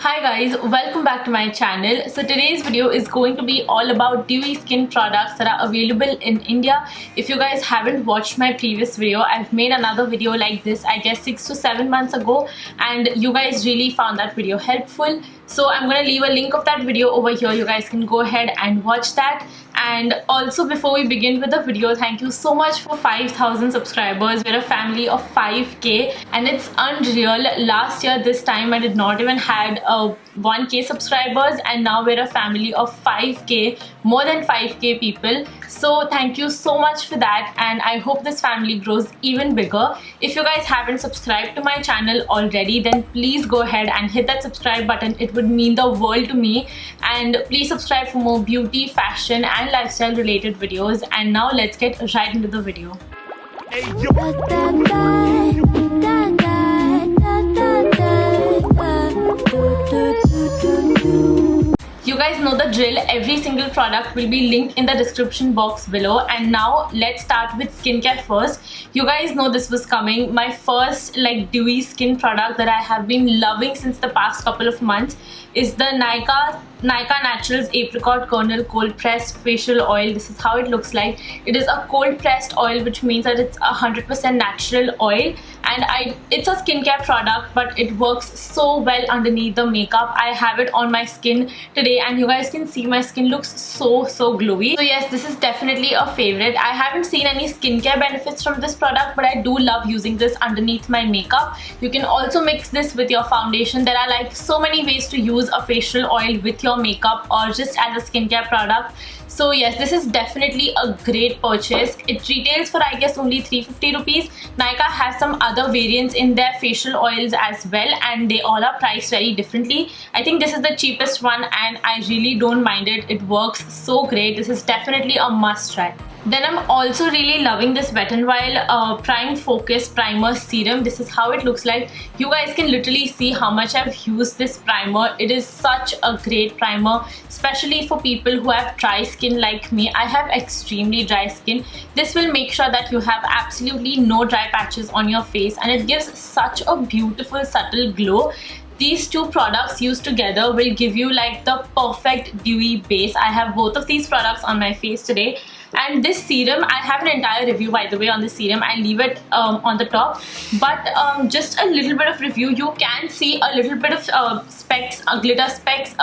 Hi guys, welcome back to my channel. So today's video is going to be all about dewy skin products that are available in India. If you guys haven't watched my previous video, I've made another video like this I guess 6 to 7 months ago, and you guys really found that video helpful. So I'm going to leave a link of that video over here. You guys can go ahead and watch that. And also, before we begin with the video, thank you so much for 5,000 subscribers. We're a family of 5k and it's unreal. Last year this time I did not even had 1k subscribers, and now we're a family of 5k, more than 5k people. So thank you so much for that, and I hope this family grows even bigger. If you guys haven't subscribed to my channel already, then please go ahead and hit that subscribe button. It would mean the world to me. And please subscribe for more beauty, fashion and lifestyle related videos. And now let's get right into the video. You guys know the drill. Every single product will be linked in the description box below. And now let's start with skincare first. You guys know this was coming. My first dewy skin product that I have been loving since the past couple of months is the Nykaa Naturals Apricot Kernel Cold Pressed Facial Oil. This is how it looks like. It is a cold pressed oil, which means that it's 100% natural oil, and it's a skincare product, but it works so well underneath the makeup. I have it on my skin today and you guys can see my skin looks so glowy. So yes, this is definitely a favorite. I haven't seen any skincare benefits from this product, but I do love using this underneath my makeup. You can also mix this with your foundation. There are so many ways to use a facial oil with your makeup or just as a skincare product. So yes, this is definitely a great purchase. It retails for I guess only 350 rupees. Nykaa has some other variants in their facial oils as well, and they all are priced very differently. I think this is the cheapest one and I really don't mind it. It works so great. This is definitely a must try. Then I'm also really loving this Wet n Wild Prime Focus Primer Serum. This is how it looks like. You guys can literally see how much I've used this primer. It is such a great primer, especially for people who have dry skin like me. I have extremely dry skin. This will make sure that you have absolutely no dry patches on your face, and it gives such a beautiful subtle glow. These two products used together will give you the perfect dewy base. I have both of these products on my face today. And this serum, I have an entire review by the way on this serum. I'll leave it on the top, but just a little bit of review. You can see a little bit of specks, glitter specks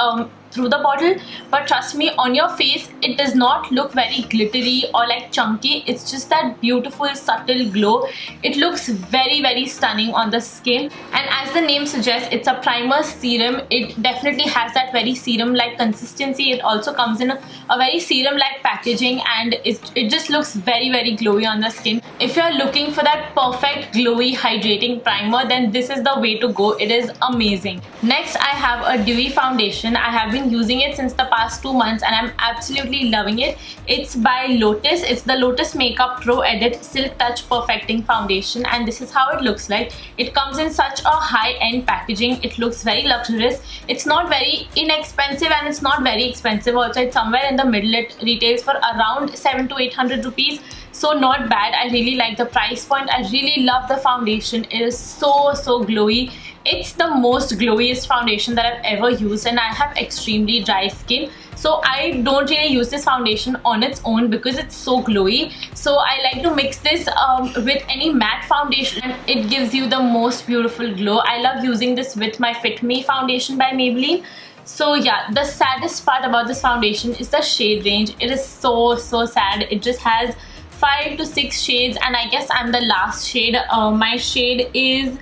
through the bottle, but trust me, on your face it does not look very glittery or chunky. It's just that beautiful subtle glow. It looks very stunning on the skin, and as the name suggests, it's a primer serum. It definitely has that very serum like consistency. It also comes in a very serum like packaging, and it just looks very glowy on the skin. If you're looking for that perfect glowy hydrating primer, then this is the way to go. It is amazing. Next, I have a dewy foundation. I have been using it since the past 2 months and I'm absolutely loving it. It's by Lotus. It's the Lotus Makeup Pro Edit Silk Touch Perfecting Foundation, and this is how it looks like. It comes in such a high-end packaging. It looks very luxurious. It's not very inexpensive and it's not very expensive also. It's somewhere in the middle. It retails for around 700 to 800 rupees. So not bad. I really like the price point. I really love the foundation. It is so glowy. It's the most glowiest foundation that I've ever used, and I have extremely dry skin, so I don't really use this foundation on its own because it's so glowy. So I like to mix this with any matte foundation, and it gives you the most beautiful glow. I love using this with my Fit Me foundation by Maybelline. So yeah, the saddest part about this foundation is the shade range. It is so sad. It just has 5 to 6 shades, and I guess I'm the last shade. My shade is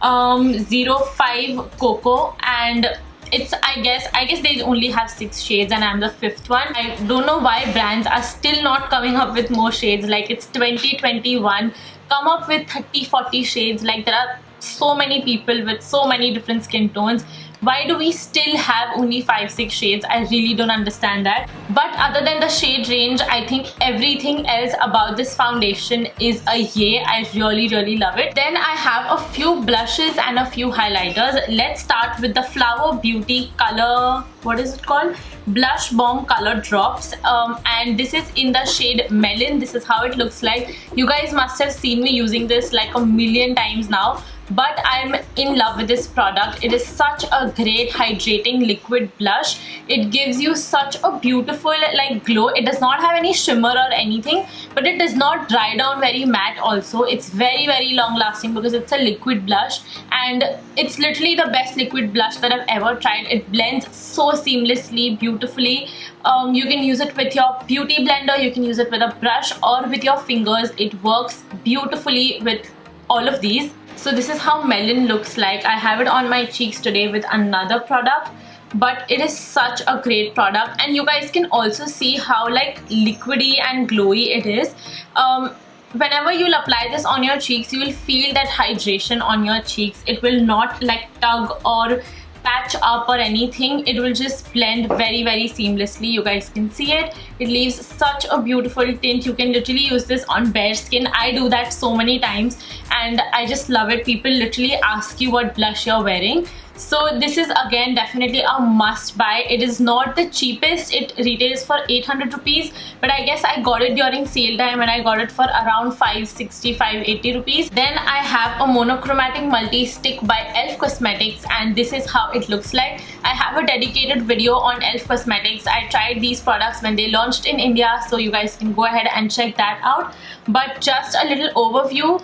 05 Cocoa, and it's I guess they only have 6 shades and I'm the 5th one. I don't know why brands are still not coming up with more shades. It's 2021. Come up with 30-40 shades. There are so many people with so many different skin tones. Why do we still have only 5-6 shades? I really don't understand that. But other than the shade range, I think everything else about this foundation is a yay. I really love it. Then I have a few blushes and a few highlighters. Let's start with the Flower Beauty color, what is it called? Blush Bomb Color Drops, and this is in the shade Melon. This is how it looks like. You guys must have seen me using this a million times now. but I'm in love with this product. It is such a great hydrating liquid blush. It gives you such a beautiful like glow. It does not have any shimmer or anything, but it does not dry down very matte also. It's very long lasting because it's a liquid blush, and it's literally the best liquid blush that I've ever tried. It blends so seamlessly, beautifully. You can use it with your beauty blender, you can use it with a brush or with your fingers. It works beautifully with all of these. So this is how Melon looks like. I have it on my cheeks today with another product, but it is such a great product, and you guys can also see how like liquidy and glowy it is. Whenever you'll apply this on your cheeks, you will feel that hydration on your cheeks. It will not like tug or patch up or anything. It will just blend very seamlessly. You guys can see it. It leaves such a beautiful tint. You can literally use this on bare skin. I do that so many times and I just love it. People literally ask you what blush you're wearing. So this is again definitely a must buy. It is not the cheapest. It retails for 800 rupees, but I guess I got it during sale time and I got it for around 560, 580 rupees. Then I have a monochromatic multi stick by Elf Cosmetics, and this is how it looks like. I have a dedicated video on Elf Cosmetics. I tried these products when they launched in India, so you guys can go ahead and check that out. But just a little overview.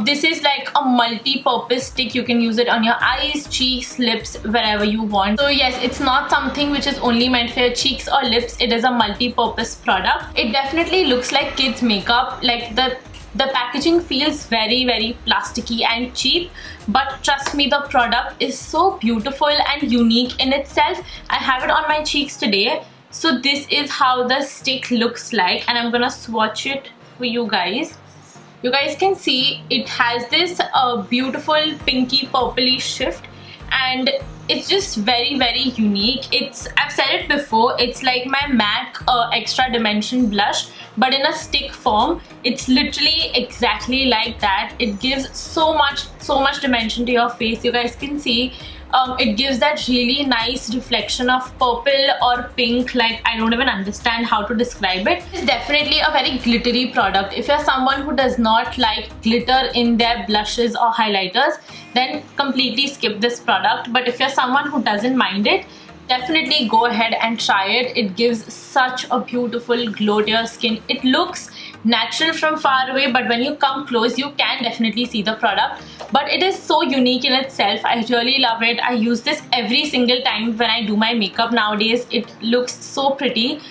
This is like a multi-purpose stick. You can use it on your eyes, cheeks, lips, wherever you want. So yes, it's not something which is only meant for your cheeks or lips. It is a multi-purpose product. It definitely looks like kids makeup. Like the packaging feels very plasticky and cheap, but trust me, the product is so beautiful and unique in itself. I have it on my cheeks today. So this is how the stick looks like, and I'm gonna swatch it for you guys. You guys can see it has this beautiful pinky purpley shift, and it's just very unique. I've said it before, it's like my MAC extra dimension blush, but in a stick form. It's literally exactly like that. It gives so much dimension to your face. You guys can see it gives that really nice reflection of purple or pink. Like, I don't even understand how to describe it. It's definitely a very glittery product. If you're someone who does not like glitter in their blushes or highlighters, then completely skip this product. But if you're someone who doesn't mind it, definitely go ahead and try it. It gives such a beautiful glow to your skin. It looks natural from far away, but when you come close, you can definitely see the product. But it is so unique in itself. I really love it. I use this every single time when I do my makeup nowadays. It looks so pretty.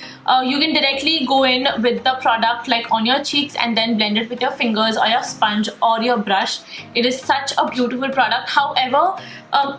You can directly go in with the product like on your cheeks and then blend it with your fingers or your sponge or your brush. It is such a beautiful product. However,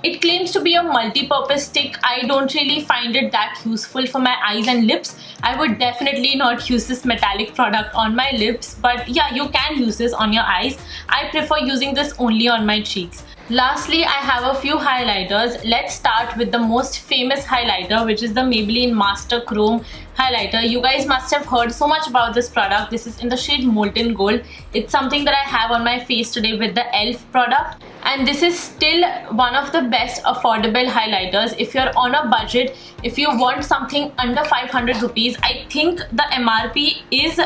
it claims to be a multi-purpose stick. I don't really find it that useful for my eyes and lips. I would definitely not use this metallic product on my lips, but yeah, you can use this on your eyes. I prefer using this only on my cheeks. Lastly, I have a few highlighters. Let's start with the most famous highlighter, which is the Maybelline Master Chrome highlighter. You guys must have heard so much about this product. This is in the shade Molten Gold. It's something that I have on my face today with the Elf product. And this is still one of the best affordable highlighters. If you're on a budget, if you want something under 500 rupees, I think the MRP is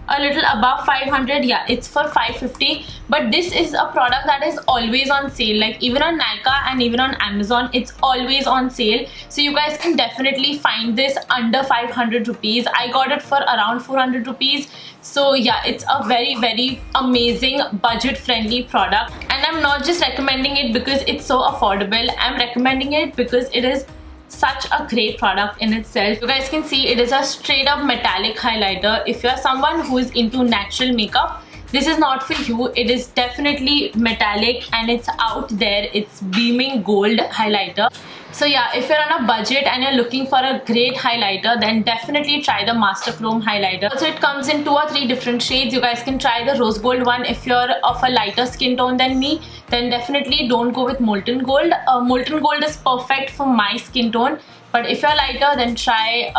a little above 500. Yeah, it's for 550, but this is a product that is always on sale. Like even on Nykaa and even on Amazon, it's always on sale. So you guys can definitely find this under 500 rupees. I got it for around 400 rupees. So yeah, it's a very amazing budget friendly product, and I'm not just recommending it because it's so affordable. I'm recommending it because it is such a great product in itself. You guys can see it is a straight up metallic highlighter. If you're someone who is into natural makeup, this is not for you. It is definitely metallic and it's out there. It's beaming gold highlighter. So yeah, if you're on a budget and you're looking for a great highlighter, then definitely try the Master Chrome highlighter. Also, it comes in 2 or 3 different shades. You guys can try the Rose Gold one. If you're of a lighter skin tone than me, then definitely don't go with Molten Gold. Molten Gold is perfect for my skin tone, but if you're lighter, then try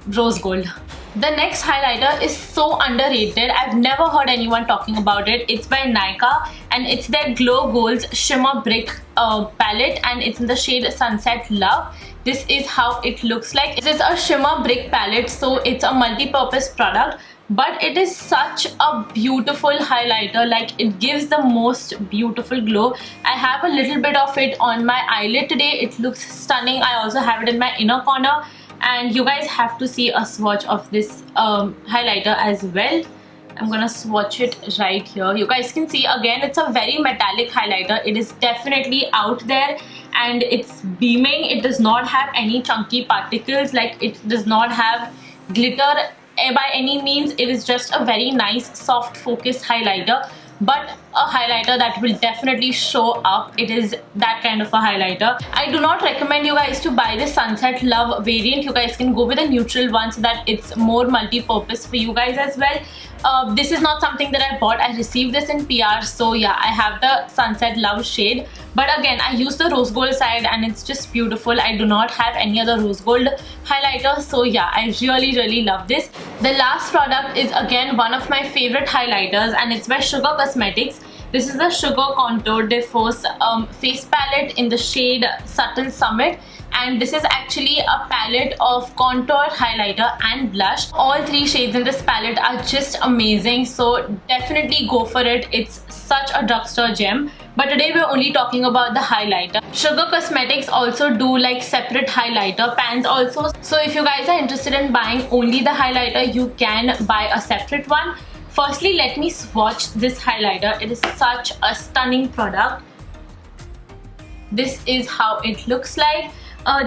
Rose Gold. The next highlighter is so underrated. I've never heard anyone talking about it. It's by Nykaa and it's their Glow Goals Shimmer Brick palette, and it's in the shade Sunset Love. This is how it looks like. This is a shimmer brick palette, so it's a multi-purpose product. but it is such a beautiful highlighter. Like, it gives the most beautiful glow. I have a little bit of it on my eyelid today. It looks stunning. I also have it in my inner corner, and you guys have to see a swatch of this highlighter as well. I'm gonna swatch it right here. You guys can see, again, it's a very metallic highlighter. It is definitely out there and it's beaming. It does not have any chunky particles, like it does not have glitter by any means. It is just a very nice soft focus highlighter, but a highlighter that will definitely show up. It is that kind of a highlighter. I do not recommend you guys to buy the Sunset Love variant. You guys can go with a neutral one so that it's more multi-purpose for you guys as well. This is not something that I bought. I received this in PR, so yeah, I have the Sunset Love shade, but again, I use the rose gold side and it's just beautiful. I do not have any other rose gold highlighter, so yeah, I really love this. The last product is again one of my favorite highlighters, and it's by Sugar Cosmetics. This is the Sugar Contour de Force face palette in the shade Subtle Summit, and this is actually a palette of contour, highlighter and blush. All three shades in this palette are just amazing, so definitely go for it. It's such a drugstore gem. But today we're only talking about the highlighter. Sugar Cosmetics also do like separate highlighter pans also, so if you guys are interested in buying only the highlighter, you can buy a separate one. Firstly, let me swatch this highlighter. It is such a stunning product. This is how it looks like.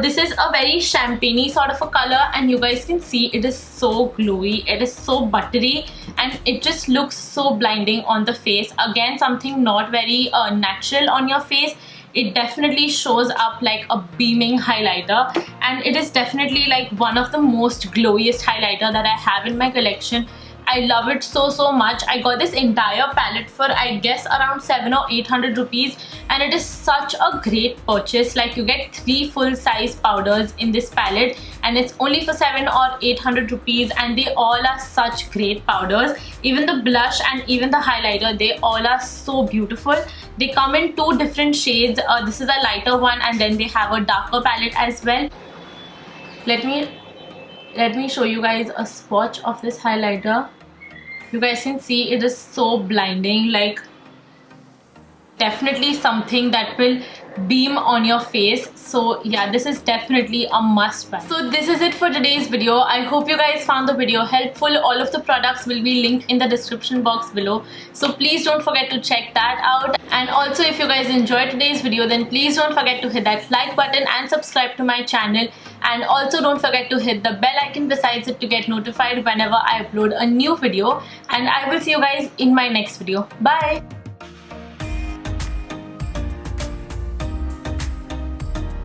This is a very champagne-y sort of a color, and you guys can see it is so glowy, it is so buttery, and it just looks so blinding on the face. Again, something not very natural on your face. It definitely shows up like a beaming highlighter, and it is definitely like one of the most glowiest highlighter that I have in my collection. I love it so much. I got this entire palette for I guess around 700 or 800 rupees, and it is such a great purchase. Like, you get 3 full size powders in this palette and it's only for 700 or 800 rupees, and they all are such great powders. Even the blush and even the highlighter, they all are so beautiful. They come in 2 different shades. This is a lighter one, and then they have a darker palette as well. Let me show you guys a swatch of this highlighter. You guys can see it is so blinding, like definitely something that will beam on your face. So yeah, this is definitely a must buy. So this is it for today's video. I hope you guys found the video helpful. All of the products will be linked in the description box below, so please don't forget to check that out. And also, if you guys enjoyed today's video, then please don't forget to hit that like button and subscribe to my channel. And also don't forget to hit the bell icon besides it to get notified whenever I upload a new video. And I will see you guys in my next video. Bye!